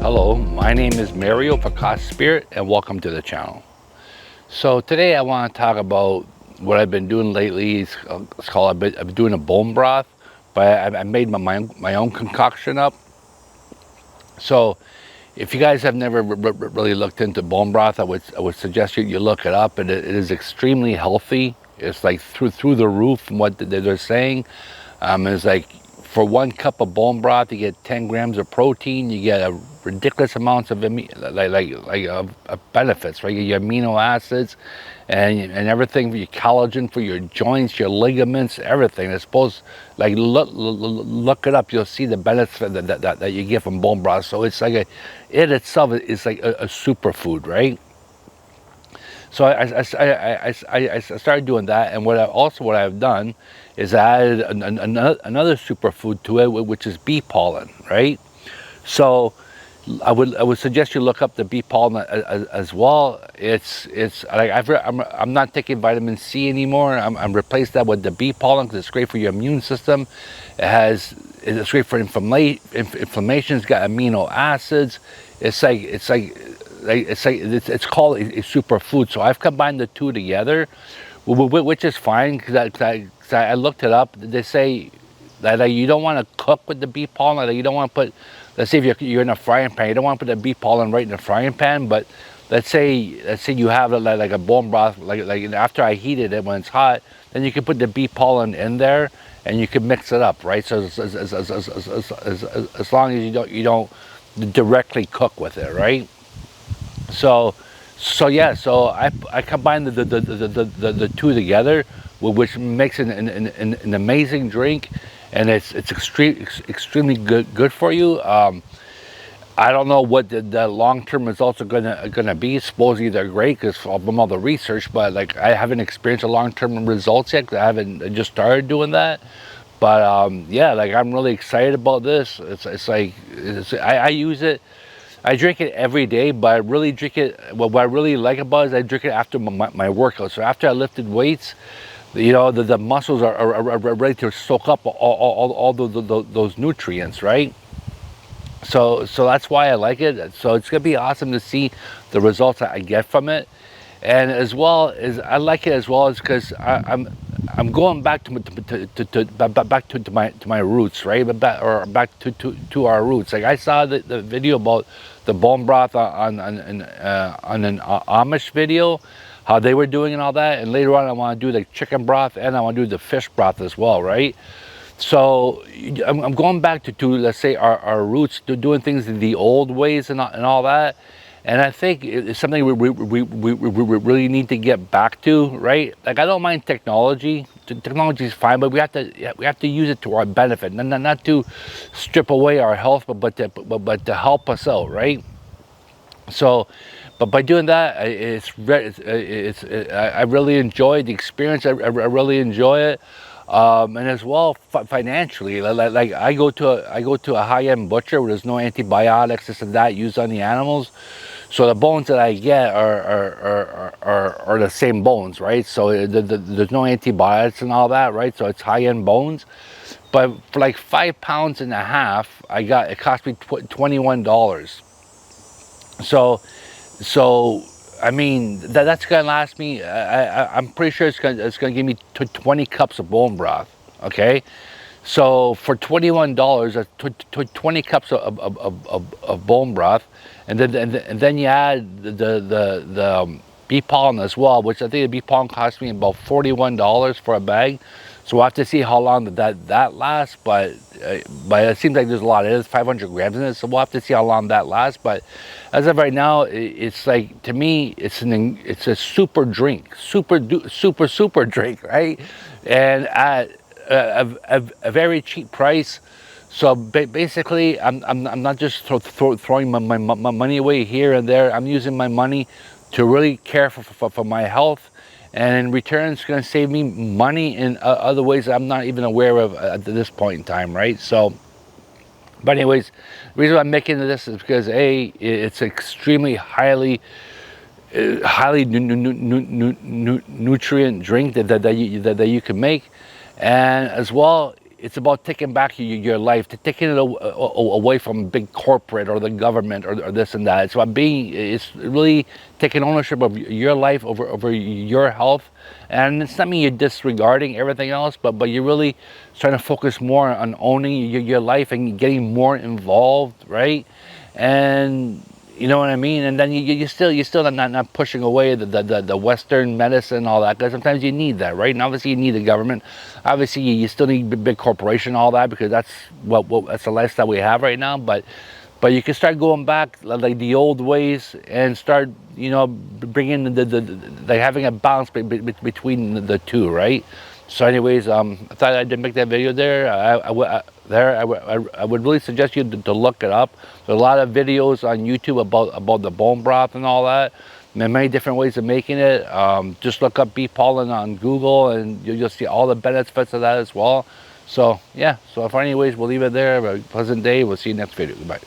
Hello, my name is Mario Picasso Spirit and welcome to the channel. So today I want to talk about what I've been doing lately. It's called, I've been doing a bone broth, but I made my own concoction up. So if you guys have never really looked into bone broth, I would suggest you look it up. It is extremely healthy. It's like through the roof from what they're saying. It's like for 1 cup of bone broth, you get 10 grams of protein. You get a ridiculous amounts of benefits, right? Your amino acids and everything for your collagen, for your joints, your ligaments, everything. It's supposed, like, look it up. You'll see the benefits that you get from bone broth. So it's like it itself is like a superfood, right? So I started doing that, and what I've done is I added another superfood to it, which is bee pollen, right? So I would suggest you look up the bee pollen as well. It's like I'm not taking vitamin C anymore. I'm replaced that with the bee pollen because it's great for your immune system. It's great for inflammation. It's got amino acids. It's called a superfood. So I've combined the two together, which is fine because I looked it up. They say that you don't want to cook with the bee pollen. Like you don't want to put, let's say if you're in a frying pan, you don't want to put the bee pollen right in the frying pan. But let's say you have like a bone broth, like after I heated it when it's hot, then you can put the bee pollen in there and you can mix it up, right? So as long as you don't directly cook with it, right? So I combine the two together, which makes an amazing drink, and it's extremely good for you. I don't know what the long-term results are gonna be. Supposedly they're great because from all the research, but like I haven't experienced the long-term results yet because I just started doing that. But yeah, like I'm really excited about this. I use it. I drink it every day, but I really drink it. What I really like about it is I drink it after my workout. So after I lifted weights, the muscles are ready to soak up all those nutrients, right? So that's why I like it. So it's gonna be awesome to see the results that I get from it, and as well as I like it as well as because I'm going back to my roots, right? Back to our roots. Like I saw the video about the bone broth on an Amish video, how they were doing and all that. And later on, I want to do the chicken broth and I want to do the fish broth as well, right? So I'm going back to let's say our roots, to doing things in the old ways and all that. And I think it's something we really need to get back to, right? Like I don't mind technology. Technology is fine, but we have to use it to our benefit, not to strip away our health, but to help us out, right? So, but by doing that, I really enjoy the experience. I really enjoy it. And as well financially, like I go to a high-end butcher where there's no antibiotics, this and that used on the animals. So the bones that I get are the same bones, right? So there's no antibiotics and all that, right? So it's high-end bones. But for like 5.5 pounds, it cost me $21. So I mean that's gonna last me. I'm pretty sure it's gonna give me 20 cups of bone broth. Okay, so for $21, that's 20 cups of bone broth, and then you add the bee pollen as well, which I think the bee pollen cost me about $41 for a bag. So we'll have to see how long that lasts, but it seems like there's a lot. It is 500 grams in it, so we'll have to see how long that lasts. But as of right now, it's like, to me, it's a super drink, super drink, right? And at a very cheap price. So basically, I'm not just throwing my money away here and there. I'm using my money to really care for my health. And in return, it's going to save me money in other ways that I'm not even aware of at this point in time, right? So, but anyways, the reason I'm making this is because it's extremely highly nutrient drink that you can make, and as well, it's about taking back your life, taking it away from big corporate or the government or this and that. It's about it's really taking ownership of your life over your health. And it's not mean you're disregarding everything else, but you're really trying to focus more on owning your life and getting more involved, right? And you know what I mean? And then you're still not pushing away the Western medicine, all that, because sometimes you need that, right? And obviously you need the government. Obviously you still need big corporation, all that, because that's that's the lifestyle we have right now. But you can start going back like the old ways and start, you know, bringing like having a balance between the two, right? So anyways, I thought I did make that video there. I would really suggest you to look it up. There's a lot of videos on YouTube about the bone broth and all that. There are many different ways of making it. Just look up beef pollen on Google and you'll see all the benefits of that as well. So yeah, so for anyways, we'll leave it there. Have a pleasant day. We'll see you next video. Goodbye.